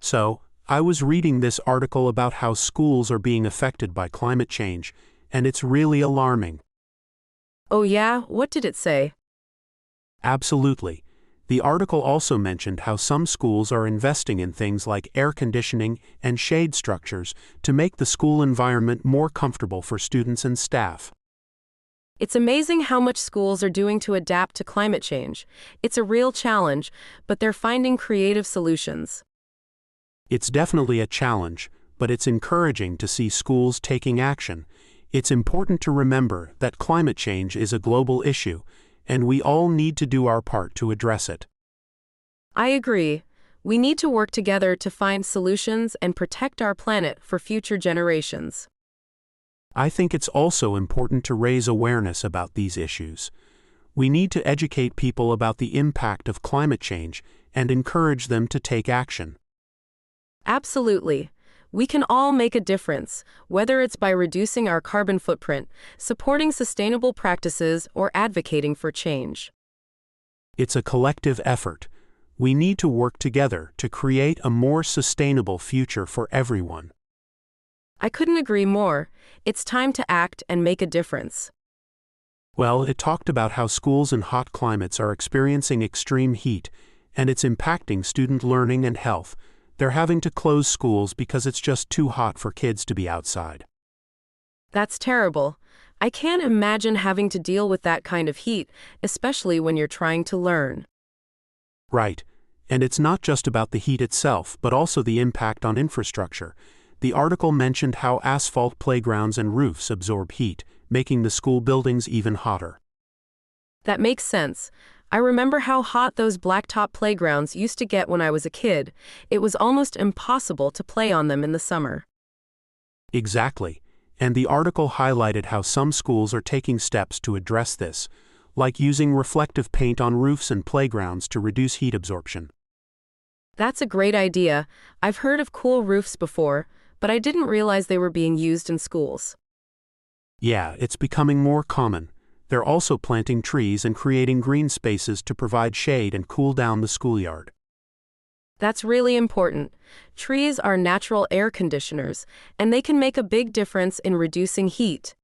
So, I was reading this article about how schools are being affected by climate change, and it's really alarming. Oh yeah, what did it say? Absolutely. The article also mentioned how some schools are investing in things like air conditioning and shade structures to make the school environment more comfortable for students and staff. It's amazing how much schools are doing to adapt to climate change. It's a real challenge, but they're finding creative solutions. It's definitely a challenge, but it's encouraging to see schools taking action. It's important to remember that climate change is a global issue, and we all need to do our part to address it. I agree. We need to work together to find solutions and protect our planet for future generations. I think it's also important to raise awareness about these issues. We need to educate people about the impact of climate change and encourage them to take action. Absolutely. We can all make a difference, whether it's by reducing our carbon footprint, supporting sustainable practices, or advocating for change. It's a collective effort. We need to work together to create a more sustainable future for everyone. I couldn't agree more. It's time to act and make a difference. Well, it talked about how schools in hot climates are experiencing extreme heat, and it's impacting student learning and health. They're having to close schools because it's just too hot for kids to be outside. That's terrible. I can't imagine having to deal with that kind of heat, especially when you're trying to learn. Right. And it's not just about the heat itself, but also the impact on infrastructure. The article mentioned how asphalt playgrounds and roofs absorb heat, making the school buildings even hotter. That makes sense. I remember how hot those blacktop playgrounds used to get when I was a kid. It was almost impossible to play on them in the summer. Exactly. And the article highlighted how some schools are taking steps to address this, like using reflective paint on roofs and playgrounds to reduce heat absorption. That's a great idea. I've heard of cool roofs before, but I didn't realize they were being used in schools. Yeah, it's becoming more common. They're also planting trees and creating green spaces to provide shade and cool down the schoolyard. That's really important. Trees are natural air conditioners, and they can make a big difference in reducing heat.